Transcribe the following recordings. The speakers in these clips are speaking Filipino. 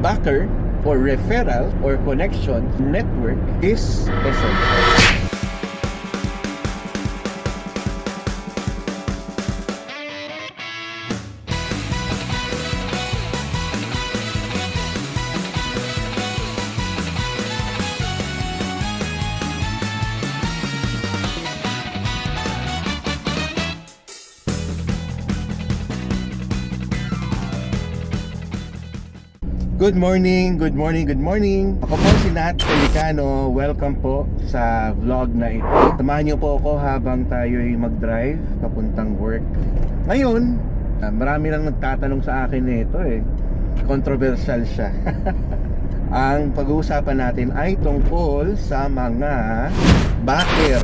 backer or referral or connection network is essential. Good morning, good morning, good morning. Ako po si Nat Pelicano. Welcome po sa vlog na ito. Samahan niyo po ako habang tayo'y mag-drive papuntang work. Ngayon, marami lang nagtatanong sa akin nito Controversial siya. Ang pag-uusapan natin ay tungkol sa mga backer.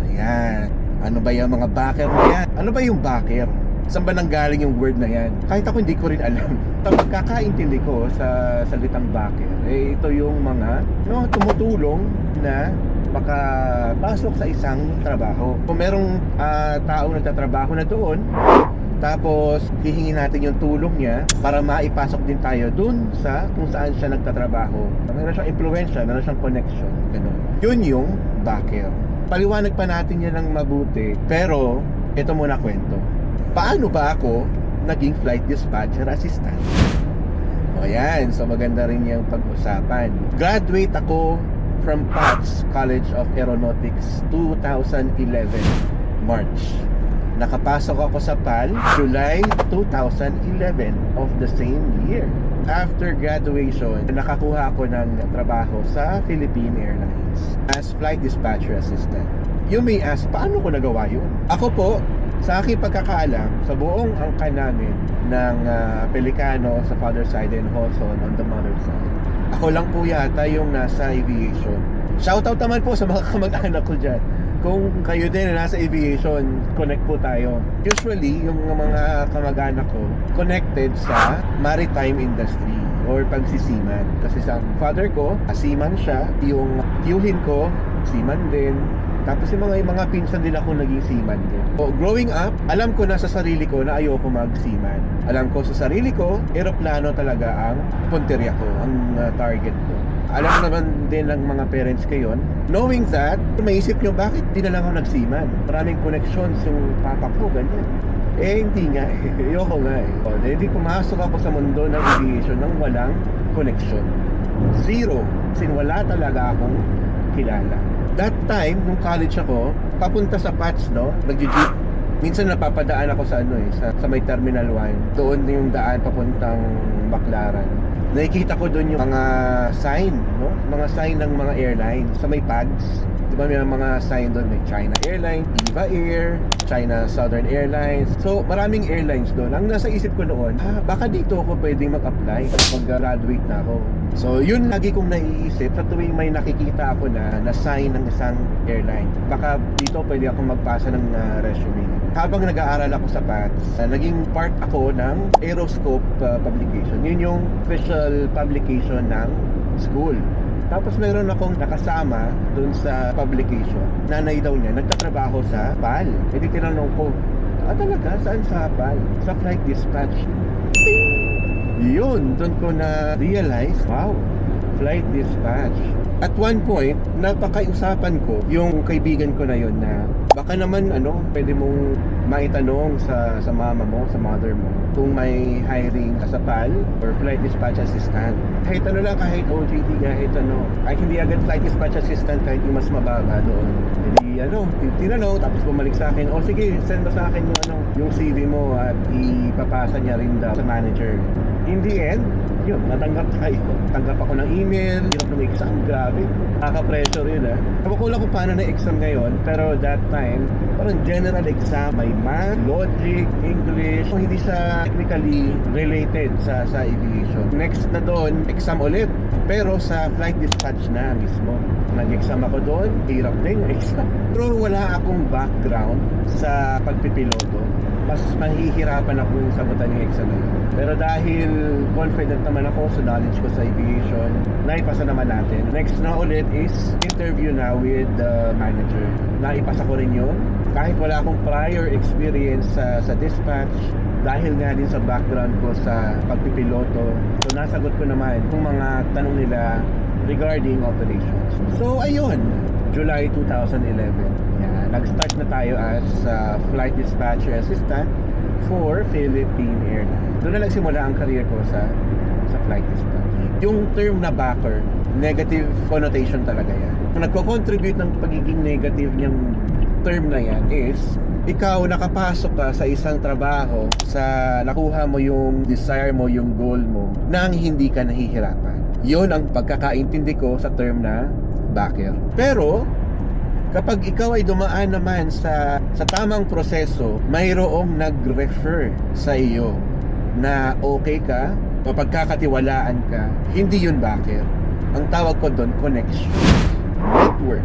Ayan. Ano ba yung mga backer na yan? Ano ba yung backer? Saan ba nanggaling yung word na yan? Kahit ako hindi ko rin alam. Sa pagkakaintindi ko sa salitang backer, ito yung mga tumutulong na makapasok sa isang trabaho. Kung merong taong nagtatrabaho na doon, tapos hihingin natin yung tulong niya para maipasok din tayo dun sa kung saan siya nagtatrabaho. Meron siyang influensya, meron siyang connection, ganun. Yun yung backer. Paliwanag pa natin yan ng mabuti, pero ito muna kwento. Paano ba ako naging flight dispatcher assistant? O yan, so maganda rin yung pag-usapan. Graduate ako from PATS College of Aeronautics 2011 March. Nakapasok ako sa PAL July 2011 of the same year. After graduation, nakakuha ako ng trabaho sa Philippine Airlines as flight dispatcher assistant. You may ask, paano ko nagawa yun? Ako po, sa aking pagkakaalam, sa buong angkan namin ng Pelicano sa father side and Hoson on the mother side, ako lang po yata yung nasa aviation. Shoutout naman po sa mga kamag-anak ko dyan. Kung kayo din na nasa aviation, connect po tayo. Usually, yung mga kamag-anak ko connected sa maritime industry or pagsisiman. Kasi sa father ko, seaman siya. Yung tiyuhin ko, seaman din. Tapos yung mga pinsan din ako naging seaman din. So, growing up, alam ko na sa sarili ko na ayoko mag-seaman. Alam ko sa sarili ko, eroplano talaga ang punteriya ko, ang target ko. Alam naman din ng mga parents ko yun. Knowing that, maisip nyo, bakit di na lang ako nag-seaman? Maraming connections yung papa ko, ganyan. Hindi nga ayoko nga So, hindi pumasok ako sa mundo ng aviation nang walang connection. Zero. Kasi wala talaga akong kilala. That time, nung college ako, papunta sa PATS, nag-jeep. Minsan napapadaan ako sa sa may Terminal 1. Doon yung daan papuntang Baclaran. Nakikita ko doon yung mga sign, mga sign ng mga airlines sa may PAGS. Diba may mga sign doon, may China Airlines, Viva Air, China Southern Airlines. So maraming airlines doon. Ang nasa isip ko noon, baka dito ako pwedeng mag-apply mag-graduate na ako. So yun lagi kong naiisip sa tuwing may nakikita ako na sign ng isang airline. Baka dito pwede ako magpasa ng resume. Habang nag-aaral ako sa PATS, naging part ako ng Aeroscope publication. Yun yung official publication ng school. Tapos meron akong nakasama dun sa publication. Nanay daw niya, nagtatrabaho sa PAL. E di tinanong ko, talaga? Saan sa PAL? Sa flight dispatch. Yun, dun ko na-realize, wow, flight dispatch. At one point, napakaiusapan ko yung kaibigan ko na yun na baka naman pwede mong maitanong sa mama mo, sa mother mo kung may hiring sa PAL or flight dispatch assistant. Kahit kahit OJT, kahit hindi agad flight dispatch assistant, kahit yung mas mababa doon. Hindi, tinanong, tapos bumalik sa akin, sige, send mo sa akin yung CV mo at ipapasa niya rin daw sa manager. In the end, yun, natanggap tayo. Tanggap ako ng email, hirap ng exam, grabe. Nakaka-pressure yun Ewan ko lang kung paano na exam ngayon, pero that time, parang general exam, may math, logic, English. So, hindi siya technically related sa aviation. Next na doon, exam ulit. Pero sa flight dispatch na mismo. Nag-exam ako doon, hirap din yung exam. Pero wala akong background sa pagpipiloto. Mas mahihirapan akong sagutan yung exam na yun. Pero dahil confident naman ako sa knowledge ko sa aviation, naipasa naman natin. Next na ulit is interview na with the manager. Naipasa ko rin yun. Kahit wala akong prior experience sa dispatch, dahil nga din sa background ko sa pagpipiloto, so nasagot ko naman yung mga tanong nila regarding operations. So ayun, July 2011, nag-start na tayo as flight dispatcher assistant for Philippine Airlines. Doon na nagsimula ang career ko sa flight dispatch. Yung term na backer, negative connotation talaga yan. Kung nagko-contribute ng pagiging negative niyang term na yan is ikaw nakapasok ka sa isang trabaho, sa nakuha mo yung desire mo, yung goal mo, nang hindi ka nahihirapan. Yun ang pagkakaintindi ko sa term na backer. Pero kapag ikaw ay dumaan naman sa tamang proseso, mayroong nag-refer sa iyo na okay ka, mapagkakatiwalaan ka, hindi yun backer. Ang tawag ko doon, connection, network,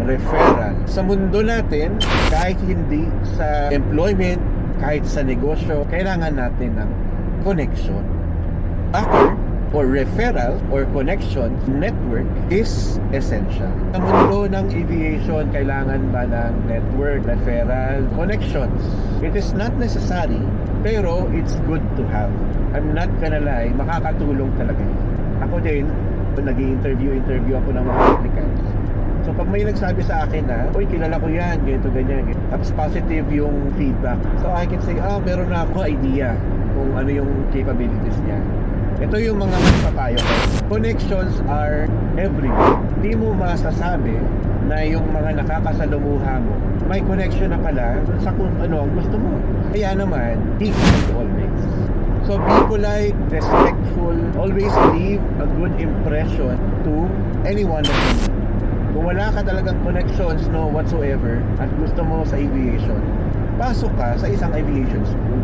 referral. Sa mundo natin, kahit hindi sa employment, kahit sa negosyo, kailangan natin ng connection. Backer or referral or connection network is essential. Sa mundo ng aviation, kailangan ba ng network, referral, connections? It is not necessary, pero it's good to have. I'm not gonna lie, makakatulong talaga yun. Ako din, nag-i-interview ako ng mga applicants. So pag may nagsabi sa akin na, uy, kilala ko yan, ganito, ganyan, tapos positive yung feedback. So I can say, meron na ako idea kung ano yung capabilities niya. Ito yung mga magpapayo ko. Connections are everywhere. Hindi mo masasabi na yung mga nakakasalumuha mo, may connection na pala sa kung ano ang gusto mo. Kaya naman, be kind always. So be polite, respectful, always leave a good impression to anyone that you meet. Kung wala ka talagang connections, no whatsoever, at gusto mo sa aviation, pasok ka sa isang aviation school.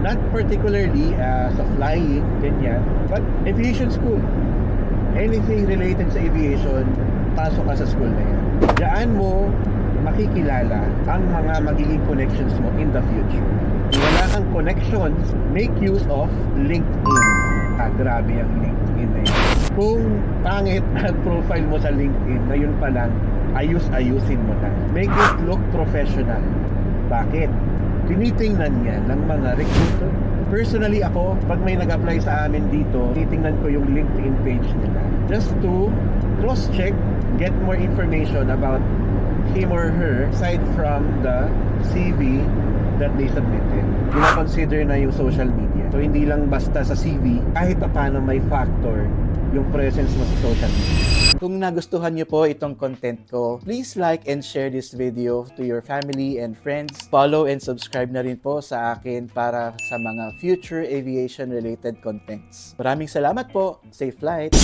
Not particularly sa flying, ganyan, but aviation school. Anything related sa aviation, pasok ka sa school na yan. Diyan mo makikilala ang mga magiging connections mo in the future. Kung wala kang connections, make use of LinkedIn. Grabe ang LinkedIn na yan. Kung pangit ang profile mo sa LinkedIn, ngayon pa lang, ayus-ayusin mo na. Make it look professional. Bakit? Tinitingnan yan ng mga recruiter. Personally ako, pag may nag-apply sa amin dito, tinitingnan ko yung LinkedIn page nila. Just to cross-check, get more information about him or her aside from the CV that they submitted. Gina-consider na yung social media. So hindi lang basta sa CV, kahit pa paano may factor yung presence mo sa social media. Kung nagustuhan niyo po itong content ko, please like and share this video to your family and friends. Follow and subscribe na rin po sa akin para sa mga future aviation related contents. Maraming salamat po. Safe flight!